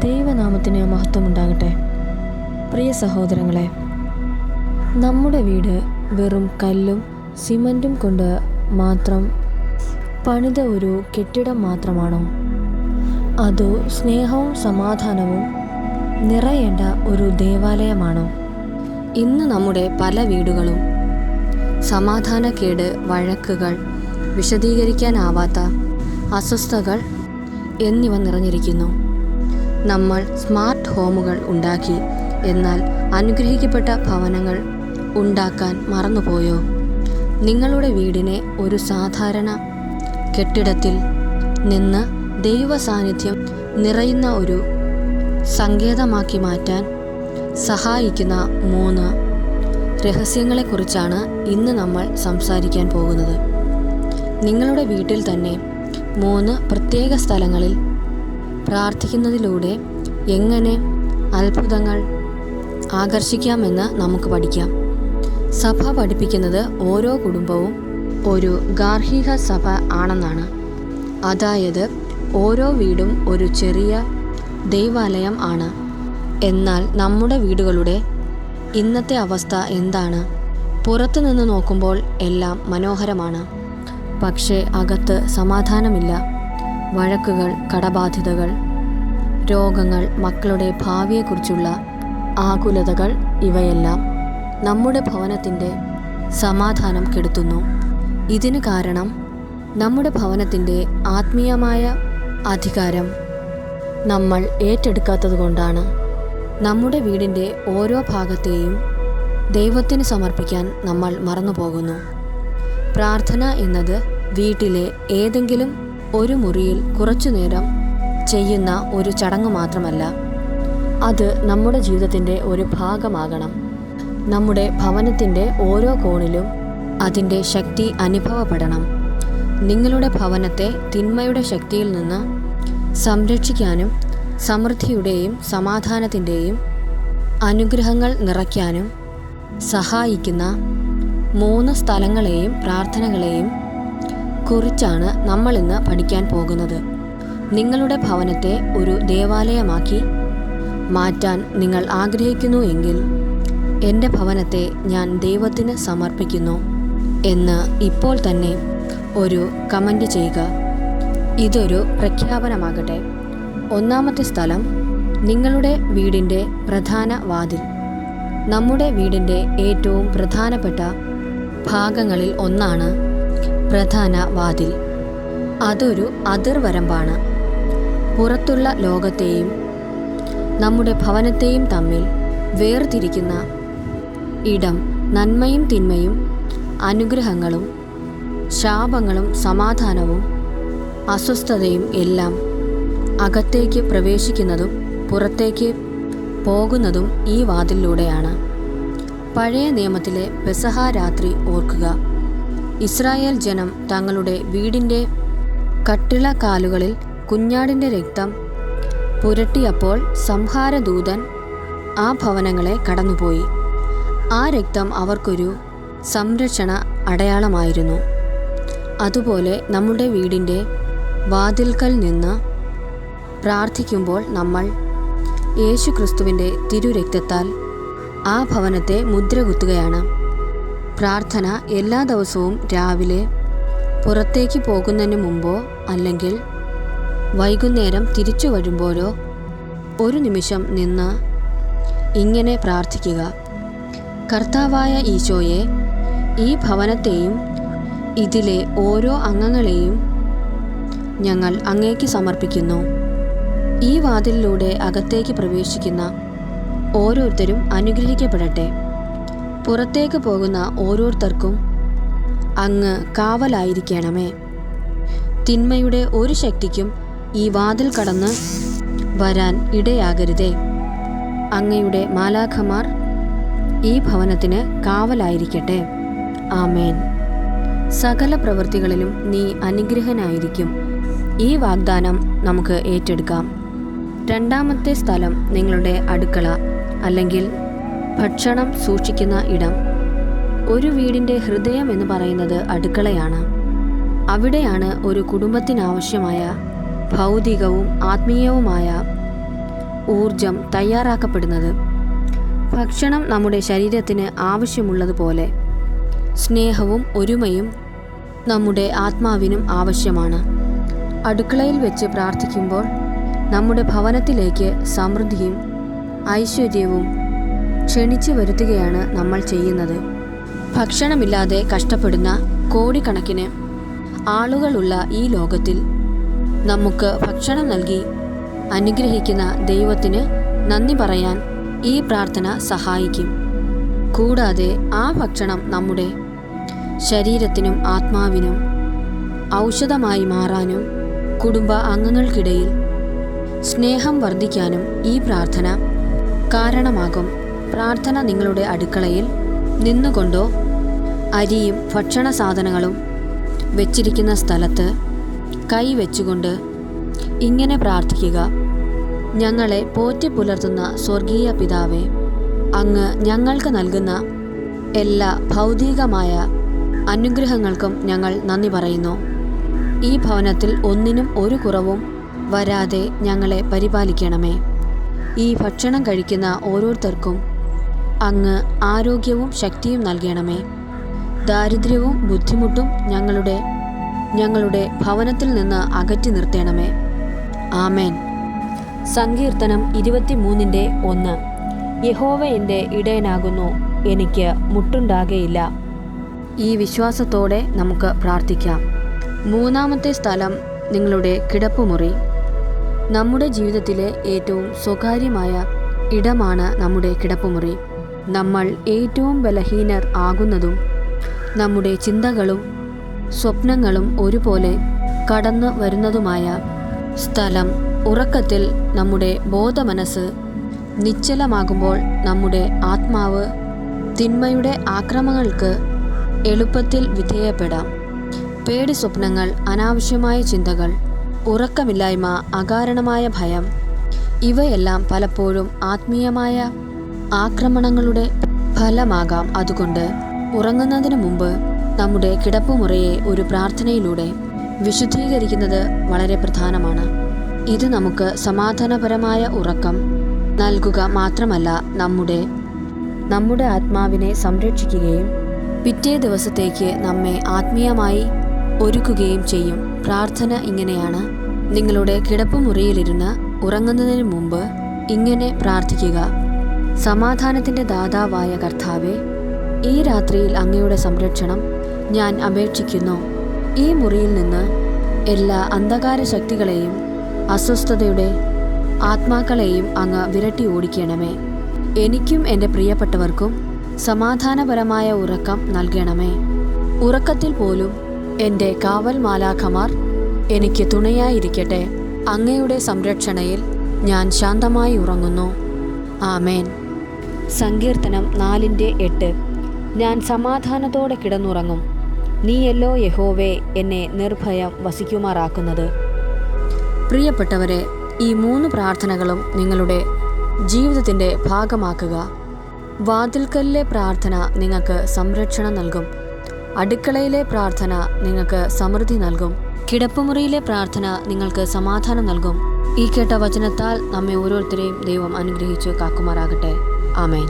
ദൈവനാമത്തിന് മഹത്വമുണ്ടാകട്ടെ. പ്രിയ സഹോദരങ്ങളെ, നമ്മുടെ വീട് വെറും കല്ലും സിമൻറ്റും കൊണ്ട് മാത്രം പണിത ഒരു കെട്ടിടം മാത്രമാണോ? അതോ സ്നേഹവും സമാധാനവും നിറയേണ്ട ഒരു ദേവാലയമാണോ? ഇന്ന് നമ്മുടെ പല വീടുകളും സമാധാനക്കേട്, വഴക്കുകൾ, വിശദീകരിക്കാനാവാത്ത അസ്വസ്ഥതകൾ എന്നിവ നിറഞ്ഞിരിക്കുന്നു. നമ്മൾ സ്മാർട്ട് ഹോമുകൾ ഉണ്ടാക്കി, എന്നാൽ അനുഗ്രഹിക്കപ്പെട്ട ഭവനങ്ങൾ ഉണ്ടാക്കാൻ മറന്നുപോയോ? നിങ്ങളുടെ വീടിനെ ഒരു സാധാരണ കെട്ടിടത്തിൽ നിന്ന് ദൈവ സാന്നിധ്യം നിറയുന്ന ഒരു സങ്കേതമാക്കി മാറ്റാൻ സഹായിക്കുന്ന 3 രഹസ്യങ്ങളെക്കുറിച്ചാണ് ഇന്ന് നമ്മൾ സംസാരിക്കാൻ പോകുന്നത്. നിങ്ങളുടെ വീട്ടിൽ തന്നെ 3 പ്രത്യേക സ്ഥലങ്ങളിൽ പ്രാർത്ഥിക്കുന്നതിലൂടെ എങ്ങനെ അത്ഭുതങ്ങൾ ആകർഷിക്കാമെന്ന് നമുക്ക് പഠിക്കാം. സഭ പഠിപ്പിക്കുന്നത് ഓരോ കുടുംബവും ഒരു ഗാർഹിക സഭ ആണെന്നാണ്. അതായത് ഓരോ വീടും ഒരു ചെറിയ ദൈവാലയം ആണ്. എന്നാൽ നമ്മുടെ വീടുകളുടെ ഇന്നത്തെ അവസ്ഥ എന്താണ്? പുറത്തു നിന്ന് നോക്കുമ്പോൾ എല്ലാം മനോഹരമാണ്, പക്ഷേ അകത്ത് സമാധാനമില്ല. വഴക്കുകൾ, കടബാധ്യതകൾ, രോഗങ്ങൾ, മക്കളുടെ ഭാവിയെക്കുറിച്ചുള്ള ആകുലതകൾ, ഇവയെല്ലാം നമ്മുടെ ഭവനത്തിൻ്റെ സമാധാനം കെടുത്തുന്നു. ഇതിന് കാരണം നമ്മുടെ ഭവനത്തിൻ്റെ ആത്മീയമായ അധികാരം നമ്മൾ ഏറ്റെടുക്കാത്തതുകൊണ്ടാണ്. നമ്മുടെ വീടിൻ്റെ ഓരോ ഭാഗത്തെയും ദൈവത്തിന് സമർപ്പിക്കാൻ നമ്മൾ മറന്നുപോകുന്നു. പ്രാർത്ഥന എന്നത് വീട്ടിലെ ഏതെങ്കിലും ഒരു മുറിയിൽ കുറച്ചുനേരം ചെയ്യുന്ന ഒരു ചടങ്ങ് മാത്രമല്ല. അത് നമ്മുടെ ജീവിതത്തിൻ്റെ ഒരു ഭാഗമാകണം. നമ്മുടെ ഭവനത്തിൻ്റെ ഓരോ കോണിലും അതിൻ്റെ ശക്തി അനുഭവപ്പെടണം. നിങ്ങളുടെ ഭവനത്തെ തിന്മയുടെ ശക്തിയിൽ നിന്ന് സംരക്ഷിക്കാനും സമൃദ്ധിയുടെയും സമാധാനത്തിൻ്റെയും അനുഗ്രഹങ്ങൾ നിറയ്ക്കാനും സഹായിക്കുന്ന 3 സ്ഥലങ്ങളെയും പ്രാർത്ഥനകളെയും കുറിച്ചാണ് നമ്മളിന്ന് പഠിക്കാൻ പോകുന്നത്. നിങ്ങളുടെ ഭവനത്തെ ഒരു ദേവാലയമാക്കി മാറ്റാൻ നിങ്ങൾ ആഗ്രഹിക്കുന്നു എങ്കിൽ, എൻ്റെ ഭവനത്തെ ഞാൻ ദൈവത്തിന് സമർപ്പിക്കുന്നു എന്ന് ഇപ്പോൾ തന്നെ ഒരു കമൻ്റ് ചെയ്യുക. ഇതൊരു പ്രഖ്യാപനമാകട്ടെ. 1ാമത്തെ സ്ഥലം, നിങ്ങളുടെ വീടിൻ്റെ പ്രധാന വാതിൽ. നമ്മുടെ വീടിൻ്റെ ഏറ്റവും പ്രധാനപ്പെട്ട ഭാഗങ്ങളിൽ ഒന്നാണ് പ്രധാന വാതിൽ. അതൊരു അതിർവരമ്പാണ്. പുറത്തുള്ള ലോകത്തെയും നമ്മുടെ ഭവനത്തെയും തമ്മിൽ വേർതിരിക്കുന്ന ഇടം. നന്മയും തിന്മയും, അനുഗ്രഹങ്ങളും ശാപങ്ങളും സമാധാനവും അസ്വസ്ഥതയും എല്ലാം അകത്തേക്ക് പ്രവേശിക്കുന്നതും പുറത്തേക്ക് പോകുന്നതും ഈ വാതിലിലൂടെയാണ്. പഴയ നിയമത്തിലെ പെസഹ രാത്രി ഓർക്കുക. ഇസ്രായേൽ ജനം തങ്ങളുടെ വീടിൻ്റെ കട്ടിള കാലുകളിൽ കുഞ്ഞാടിൻ്റെ രക്തം പുരട്ടിയപ്പോൾ സംഹാരദൂതൻ ആ ഭവനങ്ങളെ കടന്നുപോയി. ആ രക്തം അവർക്കൊരു സംരക്ഷണ അടയാളമായിരുന്നു. അതുപോലെ നമ്മുടെ വീടിൻ്റെ വാതിൽക്കൽ നിന്ന് പ്രാർത്ഥിക്കുമ്പോൾ നമ്മൾ യേശു ക്രിസ്തുവിൻ്റെ തിരുരക്തത്താൽ ആ ഭവനത്തെ മുദ്രകുത്തുകയാണ്. പ്രാർത്ഥന എല്ലാ ദിവസവും രാവിലെ പുറത്തേക്ക് പോകുന്നതിന് മുമ്പോ അല്ലെങ്കിൽ വൈകുന്നേരം തിരിച്ചു വരുമ്പോഴോ ഒരു നിമിഷം നിന്ന് ഇങ്ങനെ പ്രാർത്ഥിക്കുക: കർത്താവായ ഈശോയെ, ഈ ഭവനത്തെയും ഇതിലെ ഓരോ അംഗങ്ങളെയും ഞങ്ങൾ അങ്ങേക്ക് സമർപ്പിക്കുന്നു. ഈ വാതിലിലൂടെ അകത്തേക്ക് പ്രവേശിക്കുന്ന ഓരോരുത്തരും അനുഗ്രഹിക്കപ്പെടട്ടെ. പുറത്തേക്ക് പോകുന്ന ഓരോരുത്തർക്കും അങ്ങ് കാവലായിരിക്കണമേ. തിന്മയുടെ ഒരു ശക്തിക്കും ഈ വാതിൽ കടന്ന് വരാൻ ഇടയാകരുതേ. അങ്ങയുടെ മാലാഖമാർ ഈ ഭവനത്തിന് കാവലായിരിക്കട്ടെ. ആമേൻ. സകല പ്രവൃത്തികളിലും നീ അനുഗ്രഹനായിരിക്കും. ഈ വാഗ്ദാനം നമുക്ക് ഏറ്റെടുക്കാം. 2ാമത്തെ സ്ഥലം, നിങ്ങളുടെ അടുക്കള അല്ലെങ്കിൽ ഭക്ഷണം സൂക്ഷിക്കുന്ന ഇടം. ഒരു വീടിൻ്റെ ഹൃദയം എന്ന് പറയുന്നത് അടുക്കളയാണ്. അവിടെയാണ് ഒരു കുടുംബത്തിനാവശ്യമായ ഭൗതികവും ആത്മീയവുമായ ഊർജം തയ്യാറാക്കപ്പെടുന്നത്. ഭക്ഷണം നമ്മുടെ ശരീരത്തിന് ആവശ്യമുള്ളതുപോലെ സ്നേഹവും ഒരുമയും നമ്മുടെ ആത്മാവിനും ആവശ്യമാണ്. അടുക്കളയിൽ വെച്ച് പ്രാർത്ഥിക്കുമ്പോൾ നമ്മുടെ ഭവനത്തിലേക്ക് സമൃദ്ധിയും ഐശ്വര്യവും ക്ഷണിച്ചു വരുത്തുകയാണ് നമ്മൾ ചെയ്യുന്നത്. ഭക്ഷണമില്ലാതെ കഷ്ടപ്പെടുന്ന കോടിക്കണക്കിന് ആളുകളുള്ള ഈ ലോകത്തിൽ നമുക്ക് ഭക്ഷണം നൽകി അനുഗ്രഹിക്കുന്ന ദൈവത്തിന് നന്ദി പറയാൻ ഈ പ്രാർത്ഥന സഹായിക്കും. കൂടാതെ ആ ഭക്ഷണം നമ്മുടെ ശരീരത്തിനും ആത്മാവിനും ഔഷധമായി മാറാനും കുടുംബ അംഗങ്ങൾക്കിടയിൽ സ്നേഹം വർദ്ധിക്കാനും ഈ പ്രാർത്ഥന കാരണമാകും. പ്രാർത്ഥന നിങ്ങളുടെ അടുക്കളയിൽ നിന്നുകൊണ്ടോ അരിയും ഭക്ഷണ സാധനങ്ങളും വെച്ചിരിക്കുന്ന സ്ഥലത്ത് കൈ വെച്ചുകൊണ്ട് ഇങ്ങനെ പ്രാർത്ഥിക്കുക: ഞങ്ങളെ പോറ്റി പുലർത്തുന്ന സ്വർഗീയ പിതാവേ, അങ്ങ് ഞങ്ങൾക്ക് നൽകുന്ന എല്ലാ ഭൗതികമായ അനുഗ്രഹങ്ങൾക്കും ഞങ്ങൾ നന്ദി പറയുന്നു. ഈ ഭവനത്തിൽ ഒന്നിനും ഒരു കുറവും വരാതെ ഞങ്ങളെ പരിപാലിക്കണമേ. ഈ ഭക്ഷണം കഴിക്കുന്ന ഓരോരുത്തർക്കും അങ്ങ് ആരോഗ്യവും ശക്തിയും നൽകണമേ. ദാരിദ്ര്യവും ബുദ്ധിമുട്ടും ഞങ്ങളുടെ ഭവനത്തിൽ നിന്ന് അകറ്റി നിർത്തണമേ. ആമേൻ. സങ്കീർത്തനം 23:1. യഹോവ എൻ്റെ ഇടയനാകുന്നു, എനിക്ക് മുട്ടുണ്ടാകുകയില്ല. ഈ വിശ്വാസത്തോടെ നമുക്ക് പ്രാർത്ഥിക്കാം. മൂന്നാമത്തെ സ്ഥലം നിങ്ങളുടെ കിടപ്പുമുറി. നമ്മുടെ ജീവിതത്തിലെ ഏറ്റവും സ്വകാര്യമായ ഇടമാണ് നമ്മുടെ കിടപ്പുമുറി. നമ്മൾ ഏറ്റവും ബലഹീനർ ആകുന്നതും നമ്മുടെ ചിന്തകളും സ്വപ്നങ്ങളും ഒരുപോലെ കടന്നു വരുന്നതുമായ സ്ഥലം. ഉറക്കത്തിൽ നമ്മുടെ ബോധമനസ്സ് നിശ്ചലമാകുമ്പോൾ നമ്മുടെ ആത്മാവ് തിന്മയുടെ ആക്രമണങ്ങൾക്ക് എളുപ്പത്തിൽ വിധേയപ്പെടാം. പേടി സ്വപ്നങ്ങൾ, അനാവശ്യമായ ചിന്തകൾ, ഉറക്കമില്ലായ്മ, അകാരണമായ ഭയം ഇവയെല്ലാം പലപ്പോഴും ആത്മീയമായ ആക്രമണങ്ങളുടെ ഫലമാകാം. അതുകൊണ്ട് ഉറങ്ങുന്നതിന് മുമ്പ് നമ്മുടെ കിടപ്പുമുറിയെ ഒരു പ്രാർത്ഥനയിലൂടെ വിശുദ്ധീകരിക്കുന്നത് വളരെ പ്രധാനമാണ്. ഇത് നമുക്ക് സമാധാനപരമായ ഉറക്കം നൽകുക മാത്രമല്ല, നമ്മുടെ ആത്മാവിനെ സംരക്ഷിക്കുകയും പിറ്റേ ദിവസത്തേക്ക് നമ്മെ ആത്മീയമായി ഒരുക്കുകയും ചെയ്യും. പ്രാർത്ഥന ഇങ്ങനെയാണ്: നിങ്ങളുടെ കിടപ്പുമുറിയിലിരുന്ന് ഉറങ്ങുന്നതിന് മുമ്പ് ഇങ്ങനെ പ്രാർത്ഥിക്കുക: സമാധാനത്തിൻ്റെ ദാതാവായ കർത്താവേ, ഈ രാത്രിയിൽ അങ്ങയുടെ സംരക്ഷണം ഞാൻ അപേക്ഷിക്കുന്നു. ഈ മുറിയിൽ നിന്ന് എല്ലാ അന്ധകാര ശക്തികളെയും അസ്വസ്ഥതയുടെ ആത്മാക്കളെയും അങ്ങ് വിരട്ടി ഓടിക്കണമേ. എനിക്കും എൻ്റെ പ്രിയപ്പെട്ടവർക്കും സമാധാനപരമായ ഉറക്കം നൽകണമേ. ഉറക്കത്തിൽ പോലും എൻ്റെ കാവൽ മാലാഖമാർ എനിക്ക് തുണയായിരിക്കട്ടെ. അങ്ങയുടെ സംരക്ഷണയിൽ ഞാൻ ശാന്തമായി ഉറങ്ങുന്നു. ആമേൻ. സങ്കീർത്തനം 4:8. ഞാൻ സമാധാനത്തോടെ കിടന്നുറങ്ങും, നീയല്ലോ യഹോവേ എന്നെ നിർഭയം വസിക്കുമാറാക്കുന്നത്. പ്രിയപ്പെട്ടവരെ, ഈ 3 പ്രാർത്ഥനകളും നിങ്ങളുടെ ജീവിതത്തിൻ്റെ ഭാഗമാക്കുക. വാതിൽക്കലിലെ പ്രാർത്ഥന നിങ്ങൾക്ക് സംരക്ഷണം നൽകും. അടുക്കളയിലെ പ്രാർത്ഥന നിങ്ങൾക്ക് സമൃദ്ധി നൽകും. കിടപ്പുമുറിയിലെ പ്രാർത്ഥന നിങ്ങൾക്ക് സമാധാനം നൽകും. ഈ കേട്ട വചനത്താൽ നമ്മെ ഓരോരുത്തരെയും ദൈവം അനുഗ്രഹിച്ച് കാക്കുമാറാകട്ടെ. ആമേൻ.